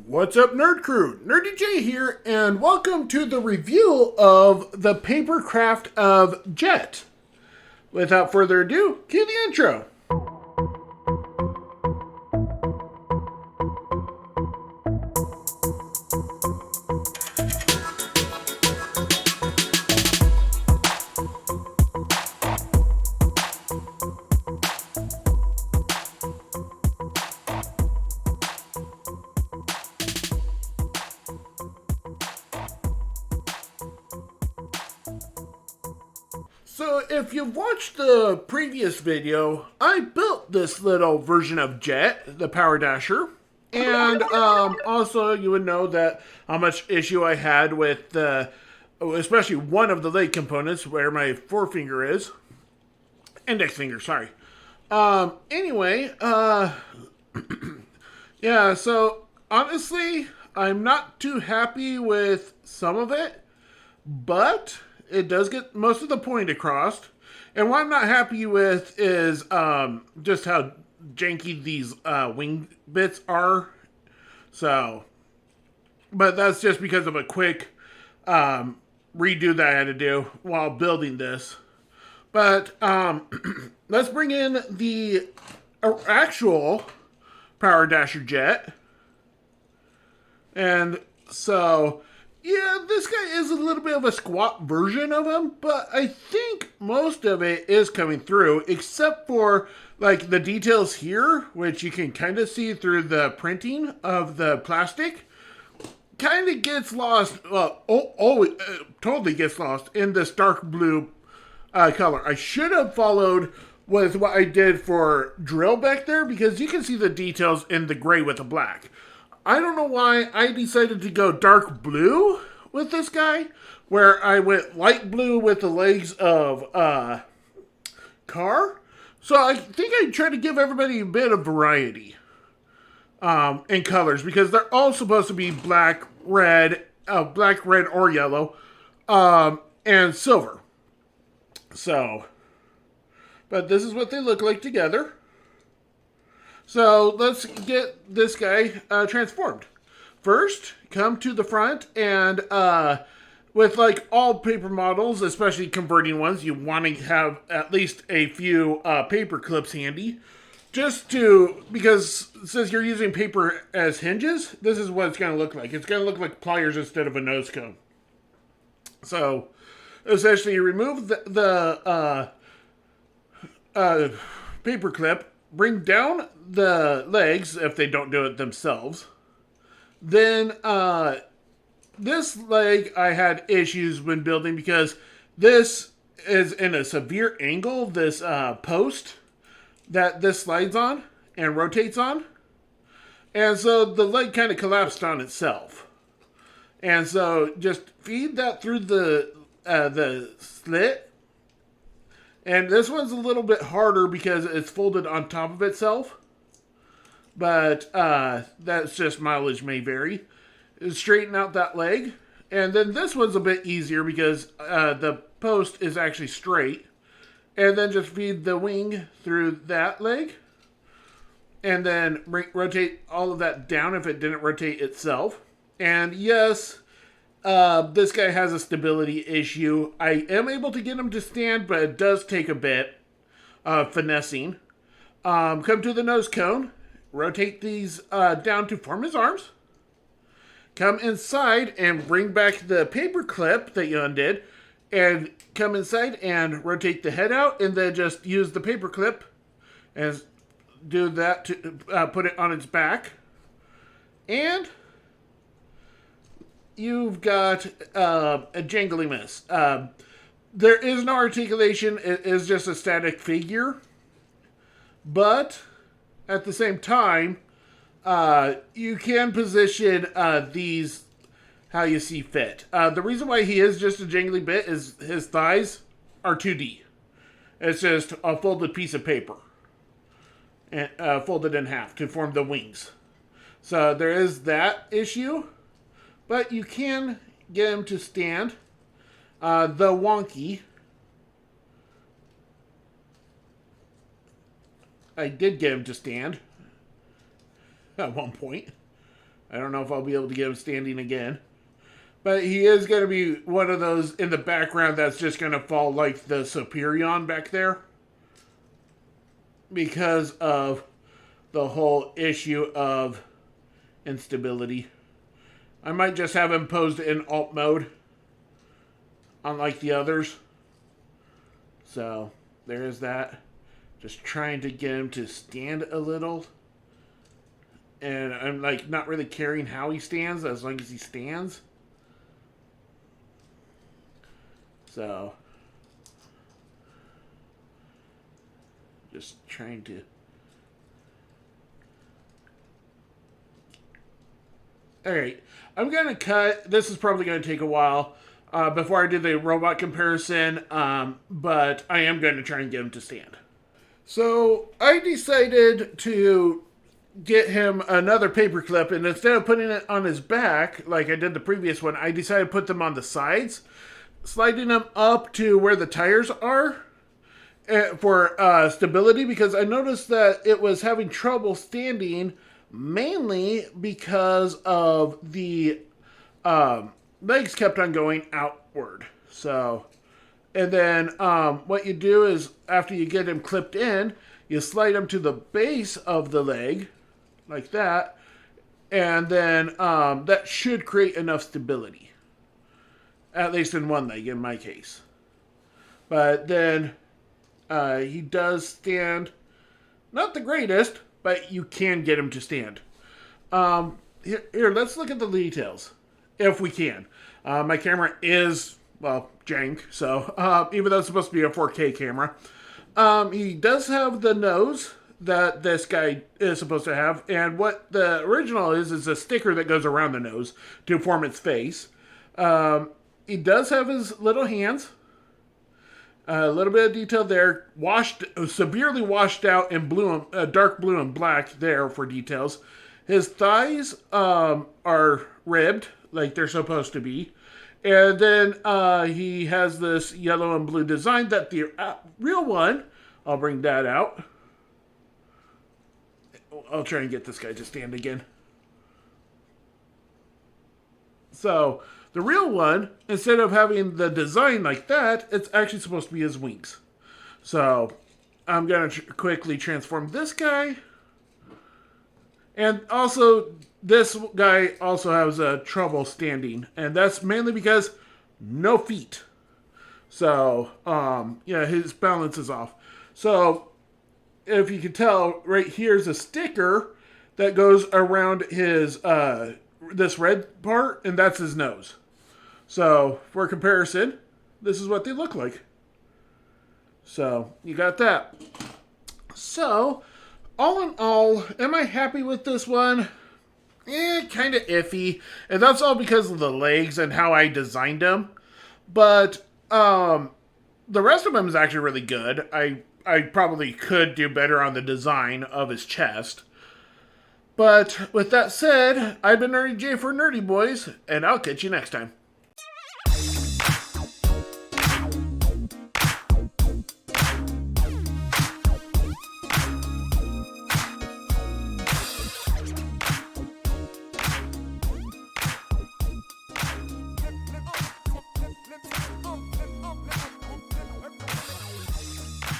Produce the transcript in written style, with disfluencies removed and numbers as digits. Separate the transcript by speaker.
Speaker 1: What's up, Nerd Crew? Nurdie J here, and welcome to the review of the Papercraft of Jet. Without further ado, cue the intro. So, if you've watched the previous video, I built this little version of Jet, the Powerdasher. And also, you would know that how much issue I had with especially one of the leg components where my forefinger is. Index finger, sorry. Anyway, yeah, so honestly, I'm not too happy with some of it, but it does get most of the point across. And what I'm not happy with is just how janky these wing bits are. So, but that's just because of a quick redo that I had to do while building this. But let's bring in the actual Powerdasher jet. And so, yeah, this guy is a little bit of a squat version of him, but I think most of it is coming through, except for like the details here, which you can kind of see through the printing of the plastic. Kind of gets lost, well, totally gets lost in this dark blue color. I should have followed with what I did for drill back there, because you can see the details in the gray with the black. I don't know why I decided to go dark blue with this guy, where I went light blue with the legs of car. So I think I tried to give everybody a bit of variety in colors, because they're all supposed to be black, red or yellow, and silver. So, but this is what they look like together. So let's get this guy transformed. First, come to the front, and with like all paper models, especially converting ones, you want to have at least a few paper clips handy. Just to, because since you're using paper as hinges, this is what it's going to look like. It's going to look like pliers instead of a nose cone. So, essentially, you remove the paper clip, bring down the legs if they don't do it themselves. Then this leg I had issues when building, because this is in a severe angle, this post that this slides on and rotates on. And so the leg kind of collapsed on itself. And so just feed that through the slit. And this one's a little bit harder because it's folded on top of itself. But that's just mileage may vary. Straighten out that leg. And then this one's a bit easier because the post is actually straight. And then just feed the wing through that leg. And then rotate all of that down if it didn't rotate itself. And yes, this guy has a stability issue. I am able to get him to stand, but it does take a bit of finessing. Come to the nose cone. Rotate these down to form his arms. Come inside and bring back the paper clip that you undid. And come inside and rotate the head out. And then just use the paper clip and do that to put it on its back. And you've got a jangly mess. There is no articulation. It is just a static figure. But at the same time, you can position these how you see fit. The reason why he is just a jangly bit is his thighs are 2D. It's just a folded piece of paper. And folded in half to form the wings. So there is that issue. But you can get him to stand. The wonky. I did get him to stand at one point. I don't know if I'll be able to get him standing again. But he is going to be one of those in the background that's just going to fall like the Superion back there. Because of the whole issue of instability. I might just have him posed in alt mode. Unlike the others. So, there's that. Just trying to get him to stand a little. And I'm like not really caring how he stands as long as he stands. So, just trying to. Alright, I'm going to cut. This is probably going to take a while before I do the robot comparison, but I am going to try and get him to stand. So, I decided to get him another paper clip, and instead of putting it on his back, like I did the previous one, I decided to put them on the sides, sliding them up to where the tires are for stability, because I noticed that it was having trouble standing mainly because of the legs kept on going outward. So, and then what you do is after you get him clipped in, you slide him to the base of the leg like that, and then that should create enough stability, at least in one leg in my case. But then he does stand, not the greatest, but you can get him to stand. Here, let's look at the details, if we can. My camera is, well, jank, so even though it's supposed to be a 4K camera. He does have the nose that this guy is supposed to have, and what the original is a sticker that goes around the nose to form its face. He does have his little hands. A little bit of detail there, severely washed out in blue, dark blue and black there for details. His thighs are ribbed like they're supposed to be, and then he has this yellow and blue design that the real one. I'll bring that out. I'll try and get this guy to stand again. So, the real one, instead of having the design like that, it's actually supposed to be his wings. So, I'm going to quickly transform this guy. And also, this guy also has trouble standing. And that's mainly because no feet. So, yeah, his balance is off. So, if you can tell, right here's a sticker that goes around his, this red part, and that's his nose. So, for comparison, this is what they look like. So, you got that. So, all in all, am I happy with this one? Kind of iffy. And that's all because of the legs and how I designed them. But, the rest of them is actually really good. I probably could do better on the design of his chest. But with that said, I've been Nurdie J for Nurdie Boys, and I'll catch you next time.